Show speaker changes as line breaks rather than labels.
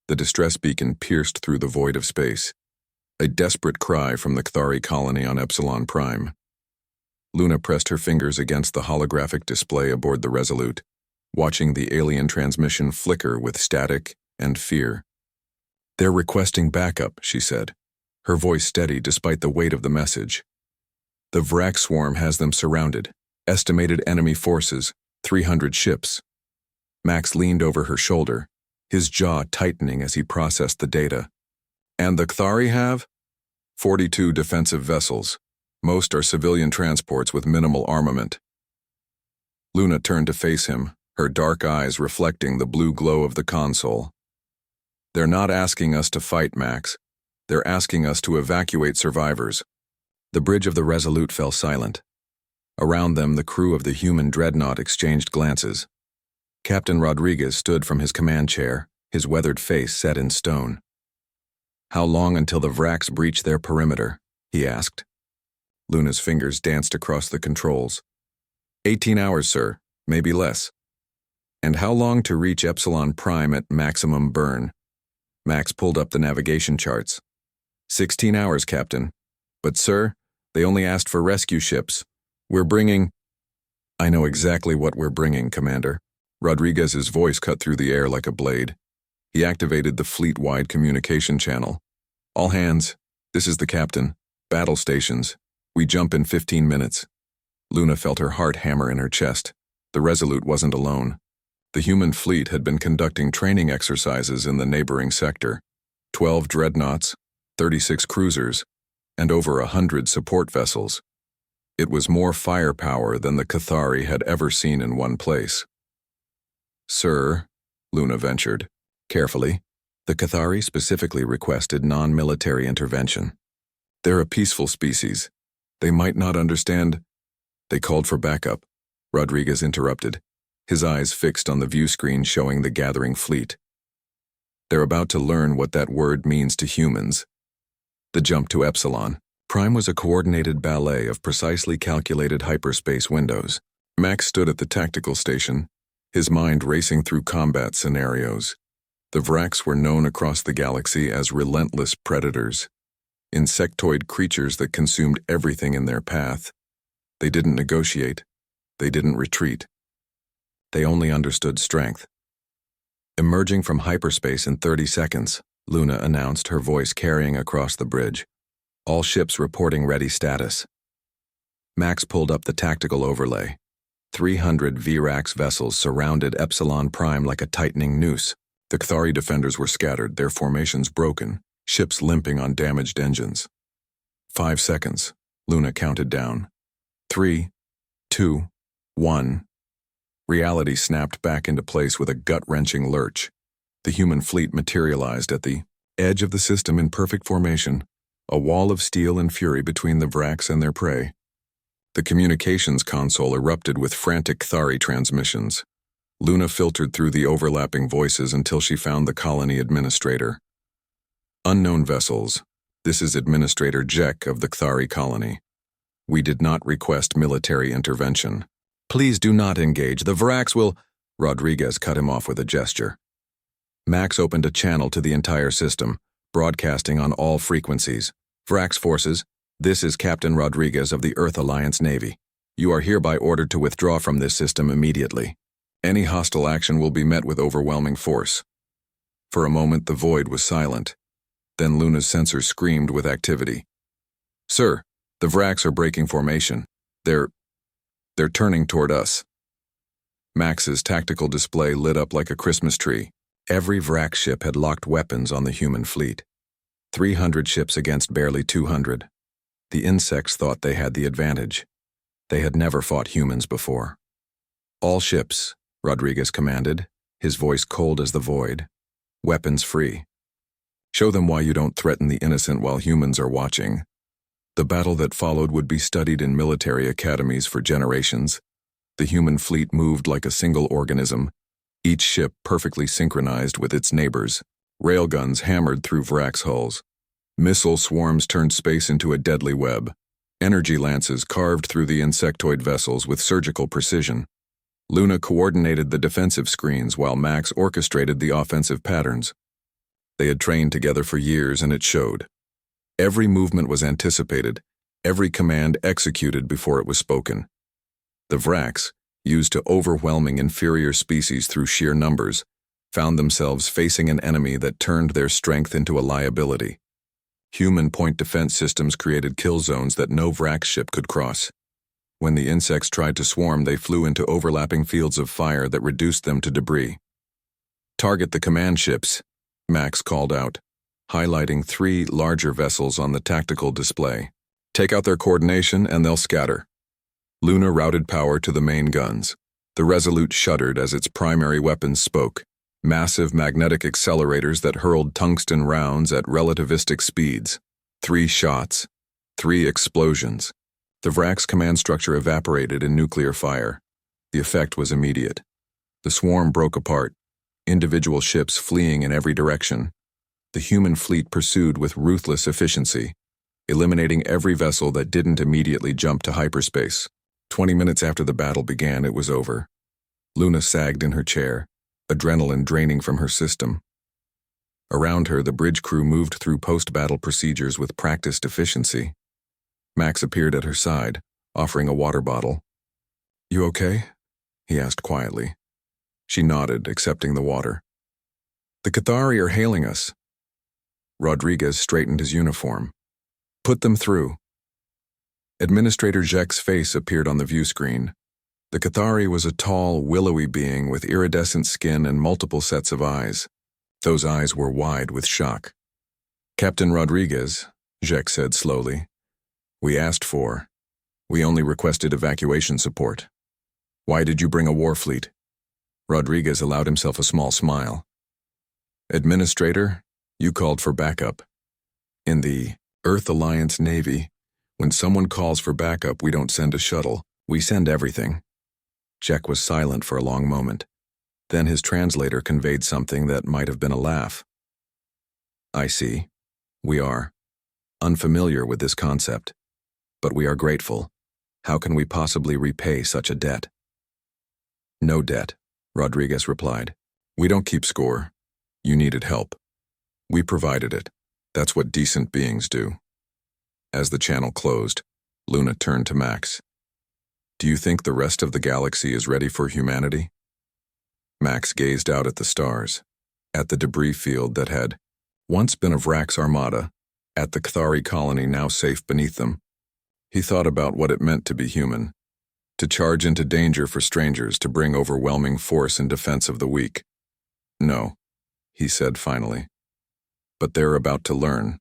The distress beacon pierced through the void of space. A desperate cry from the Cathari colony on Epsilon Prime. Luna pressed her fingers against the holographic display aboard the Resolute, watching the alien transmission flicker with static and fear. "They're requesting backup," she said, her voice steady despite the weight of the message. "The Vrak swarm has them surrounded. Estimated enemy forces, 300 ships." Max leaned over her shoulder, his jaw tightening as he processed the data. "And the Cathari have?" 42 defensive vessels. Most are civilian transports with minimal armament. Luna turned to face him, her dark eyes reflecting the blue glow of the console. "They're not asking us to fight, Max. They're asking us to evacuate survivors." The bridge of the Resolute fell silent. Around them, the crew of the human dreadnought exchanged glances. Captain Rodriguez stood from his command chair, his weathered face set in stone. "How long until the Vraks breach their perimeter?" he asked. Luna's fingers danced across the controls. 18 hours, sir, maybe less." "And how long to reach Epsilon Prime at maximum burn?" Max pulled up the navigation charts. 16 hours, Captain. But sir, they only asked for rescue ships. We're bringing—" "I know exactly what we're bringing, Commander." Rodriguez's voice cut through the air like a blade. He activated the fleet-wide communication channel. "All hands, this is the captain. Battle stations. We jump in 15 minutes. Luna felt her heart hammer in her chest. The Resolute wasn't alone. The human fleet had been conducting training exercises in the neighboring sector. 12 dreadnoughts, 36 cruisers, and over 100 support vessels. It was more firepower than the Cathari had ever seen in one place. "Sir," Luna ventured, carefully, "the Cathari specifically requested non-military intervention. They're a peaceful species. They might not understand—" "They called for backup," Rodriguez interrupted, his eyes fixed on the view screen showing the gathering fleet. "They're about to learn what that word means to humans." The jump to Epsilon Prime was a coordinated ballet of precisely calculated hyperspace windows. Max stood at the tactical station, his mind racing through combat scenarios. The Vraks were known across the galaxy as relentless predators, insectoid creatures that consumed everything in their path. They didn't negotiate. They didn't retreat. They only understood strength. Emerging from hyperspace in 30 seconds, Luna announced, her voice carrying across the bridge. "All ships reporting ready status." Max pulled up the tactical overlay. 300 Vrak vessels surrounded Epsilon Prime like a tightening noose. The Cathari defenders were scattered, their formations broken, ships limping on damaged engines. 5 seconds. Luna counted down. 3, 2, 1. Reality snapped back into place with a gut-wrenching lurch. The human fleet materialized at the edge of the system in perfect formation, a wall of steel and fury between the Vraks and their prey. The communications console erupted with frantic Cathari transmissions. Luna filtered through the overlapping voices until she found the colony administrator. "Unknown vessels. This is Administrator Jek of the Cathari colony. We did not request military intervention. Please do not engage. The Vraks will—" Rodriguez cut him off with a gesture. Max opened a channel to the entire system, broadcasting on all frequencies. "Vraks forces, this is Captain Rodriguez of the Earth Alliance Navy. You are hereby ordered to withdraw from this system immediately. Any hostile action will be met with overwhelming force." For a moment, the void was silent. Then Luna's sensors screamed with activity. "Sir, the Vraks are breaking formation. They're turning toward us." Max's tactical display lit up like a Christmas tree. Every Vrak ship had locked weapons on the human fleet. 300 ships against barely 200. The insects thought they had the advantage. They had never fought humans before. "All ships," Rodriguez commanded, his voice cold as the void. "Weapons free. Show them why you don't threaten the innocent while humans are watching." The battle that followed would be studied in military academies for generations. The human fleet moved like a single organism, each ship perfectly synchronized with its neighbors. Railguns hammered through Vrak's hulls. Missile swarms turned space into a deadly web. Energy lances carved through the insectoid vessels with surgical precision. Luna coordinated the defensive screens while Max orchestrated the offensive patterns. They had trained together for years, and it showed. Every movement was anticipated, every command executed before it was spoken. The Vraks, used to overwhelming inferior species through sheer numbers, found themselves facing an enemy that turned their strength into a liability. Human point defense systems created kill zones that no Vrak ship could cross. When the insects tried to swarm, they flew into overlapping fields of fire that reduced them to debris. "Target the command ships," Max called out, highlighting 3 larger vessels on the tactical display. "Take out their coordination and they'll scatter." Luna routed power to the main guns. The Resolute shuddered as its primary weapons spoke, massive magnetic accelerators that hurled tungsten rounds at relativistic speeds. 3 shots, 3 explosions. The Vrak's command structure evaporated in nuclear fire. The effect was immediate. The swarm broke apart, individual ships fleeing in every direction. The human fleet pursued with ruthless efficiency, eliminating every vessel that didn't immediately jump to hyperspace. 20 minutes after the battle began, it was over. Luna sagged in her chair, adrenaline draining from her system. Around her, the bridge crew moved through post-battle procedures with practiced efficiency. Max appeared at her side, offering a water bottle. "You okay?" he asked quietly. She nodded, accepting the water. "The Cathari are hailing us." Rodriguez straightened his uniform. "Put them through." Administrator Jek's face appeared on the view screen. The Cathari was a tall, willowy being with iridescent skin and multiple sets of eyes. Those eyes were wide with shock. "Captain Rodriguez," Jek said slowly, "we only requested evacuation support. Why did you bring a war fleet?" Rodriguez allowed himself a small smile. "Administrator, you called for backup. In the Earth Alliance Navy, when someone calls for backup, we don't send a shuttle, we send everything." Jek was silent for a long moment. Then his translator conveyed something that might have been a laugh. "I see. We are unfamiliar with this concept. But we are grateful. How can we possibly repay such a debt?" "No debt," Rodriguez replied. "We don't keep score. You needed help. We provided it. That's what decent beings do." As the channel closed, Luna turned to Max. "Do you think the rest of the galaxy is ready for humanity?" Max gazed out at the stars, at the debris field that had once been a Vrak's armada, at the Cathari colony now safe beneath them. He thought about what it meant to be human, to charge into danger for strangers, to bring overwhelming force in defense of the weak. "No," he said finally. "But they're about to learn."